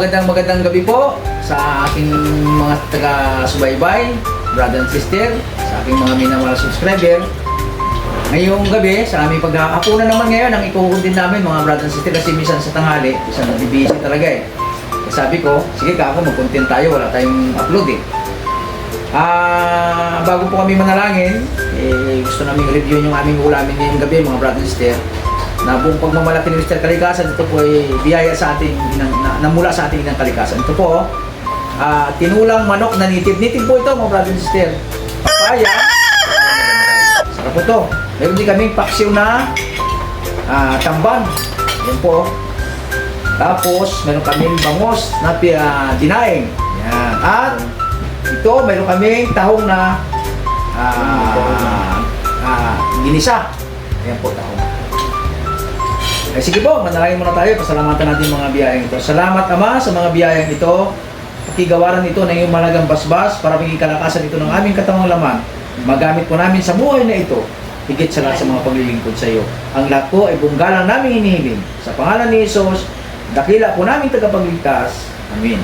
magandang gabi po sa aking mga taga-subaybay, brother and sister, sa aking mga minamahal subscriber. Ngayong gabi, sa aming pagkakapunan naman ngayon, ang ikukutin namin mga brother and sister kasi minsan sa tanghali, isang nabibisi talaga eh. Sabi ko, sige ka ako, mag-content tayo, wala tayong upload eh. Bago po kami manalangin, gusto namin review yung aming ulamin ngayong gabi mga brother and sister. Na buong pagmamalaki ni Mr. Kalikasan, ito po ay biyaya sa ating namula sa ating inang kalikasan. Ito po, tinulang manok na nitib po ito mga brother and sister. Papaya, sarap po ito. Meron din kaming paksiw na tamban. Yan po. Tapos, meron kaming bangos na dinaing. Yan. At ito, meron kaming tahong na ginisa. Yan po, tahong. Ay sige po, manalangin muna tayo. Pasalamatan natin mga biyayang ito. Salamat Ama sa mga biyayang ito. Pakigawaran ito ng iyong malagang basbas para maging kalakasan ito ng aming katawang laman. Magamit po namin sa buhay na ito. Higit sa lahat sa mga paglilingkod sa iyo. Ang lahat po ay buong galang namin hinihiling. Sa pangalan ni Jesus, dakila po namin tagapagligtas. Amen.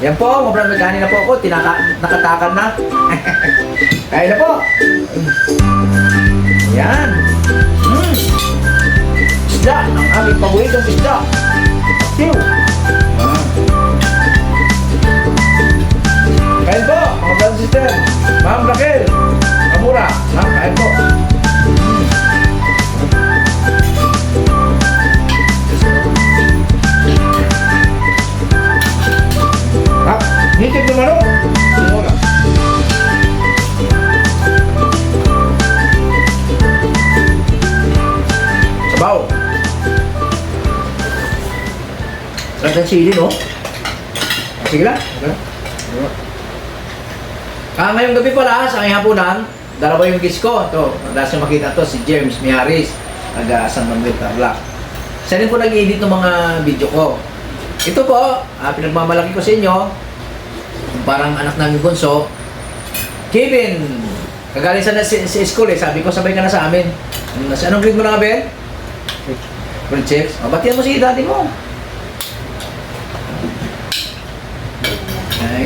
Yan po, mabrang kanin na po ako. Nakatakan na. Kaya na po. Yan. Isda, ang aming paboritong isda. Tiw. Kain po, mga brother sister. Ma'am Raquel, Amura. Ma'am, kain po. Nitip na manok. Sinura. Sabaw. Sarap ng sili, no? Sige lang. Ngayong gabi pala, sa aking hapunan, dalawa yung kiss ko. Ito, madalas nyo makita to si James Miharis, taga San Manuel Tarlac. Siya rin po nag-edit ng mga video ko. Ito po, pinagmamalaki ko sa inyo, parang anak namin bunso, Kevin. Kagaling sa school eh, sabi ko sabay ka na sa amin. Anong grade mo na nga, Ben? Grade 6? Batihan mo si dati mo.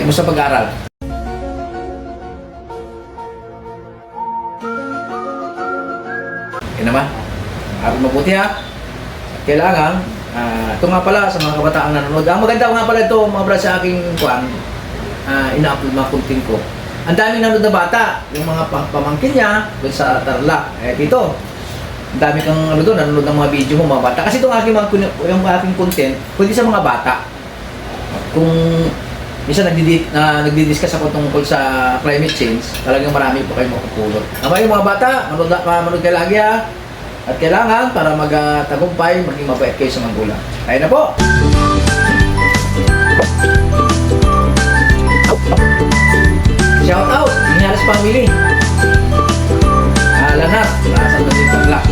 Kamusta pag-aaral? Yan naman. Aral mabuti ha. Kailangan, ito nga pala sa mga kabataang nanonood. Ang maganda nga pala ito, mga brad sa aking ina-upload mga content ko. Ang daming nanonood na bata. Yung mga pamangkin niya, doon sa Tarlac. Dito. Ang dami kang doon, nanonood ng mga video mo, mga bata. Kasi itong yung aking content, pwede sa mga bata. Kung minsan nagdi-discuss ako tungkol sa climate change, talagang marami po kayo makupulot. Yung mga bata, manood kayo lagi ha. At kailangan para magtagumpay, maging mabait kayo sa magulang. Kaya na po! Shout out! Miharis family! Lanat! Nasa Manuel Tarlac.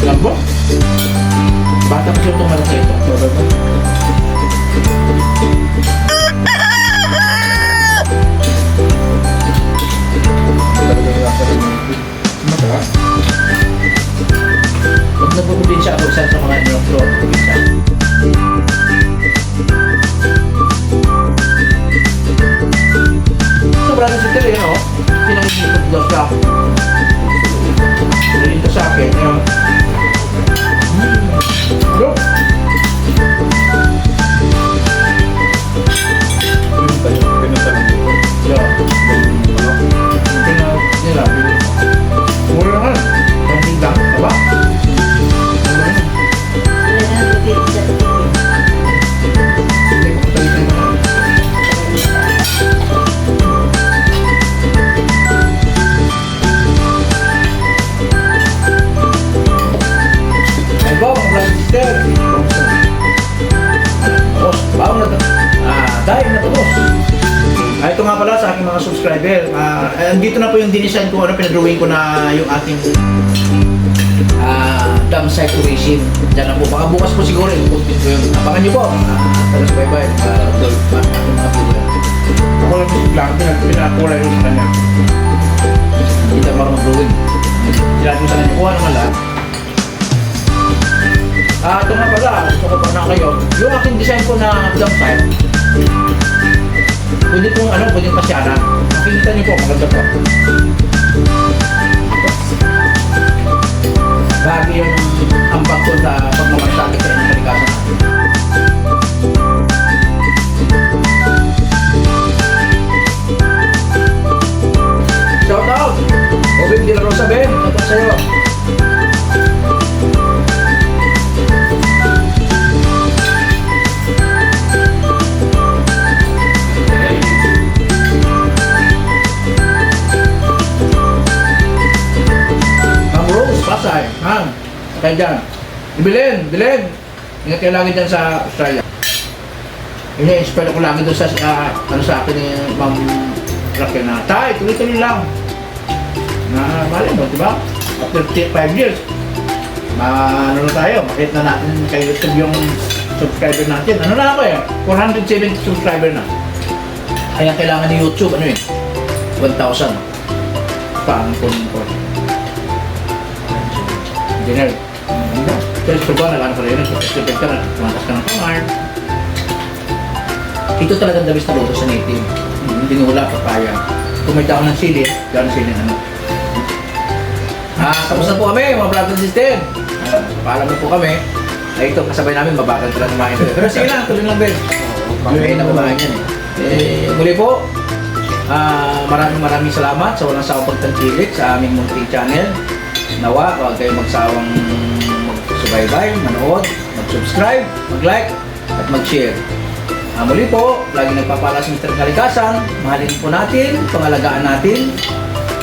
Lambo? Bata mo siya itong malaki ito. Huwag nagpuprobinsya ako isa sa mga inyong floor probinsya. Sobrang sister yun o. Pinangikot daw siya. Dito sa akin. Bro! Pinatanong dito. Mura naman. Banding lang. Diba? Ay po, mga brother sister. Tapos, baon na ito. Dahil na tapos. Ito nga pala sa aking mga subscriber. Dito na po yung dinisign ko, pinadrawing ko na yung aking dam site tourism. Diyan na po. Baka bukas po siguro yung content ko yun. Abangan nyo po. Talas bye-bye. Mga video. Ako lang yung lang, pinakulay yung sa kanya. Hindi tayo marunong drawing. Sinabi mo sa kanya, kuha naman lahat. Ito nga pala, gusto ko pa na kayo. Yung aking design ko na dump site, pwede pong pwede pasyanan. Makikita niyo po, maganda po. Bahagi yung ambag ko sa pagmamagsakit sa inyong kalikasan natin. Shout out! Obing de la Rosa Ben, shout out sa'yo. Ma'am Rose, Pasay, ma'am. Kaya dyan. Bilin. Ingat kayo lagi dyan sa Australia. Ini-inspire ko lagi doon sa sa akin ni Ma'am Raquel na, Tay, tuloy-tuloy lang. Na, mali mo, di ba? After 5 years, ano na tayo, makita na natin kay YouTube yung subscriber natin. Ano na ako 470 subscriber na. Kaya kailangan ni YouTube, 1,000. Paano ko nung ko? Engineer. Pero ito ba, nagano ka rin, nag-subscribe ka na, tumatas ka ng pangar. Ito talagang the best na luto sa native. Hindi wala papaya. Kung may dahon ng sili, dahon ng sili tapos na po kami, mga brother and sister. Paalam na po kami. Ito, kasabay namin, mabagal ka lang kumain. Pero sige lang, tuloy lang, Ben. Magayin na kumain yan muli po, maraming salamat sa walang sawang pagtangkilik sa aming munting channel. Nawa, huwag kayo magsawang magsubaybay, manood, mag-subscribe, mag-like, at mag-share. Muli po, lagi nagpapala sa Mr. Kalikasan, mahalin po natin, pangalagaan natin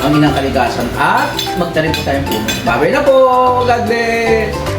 ang inang kalikasan at magtanim po tayong puno. Babay na po! God bless!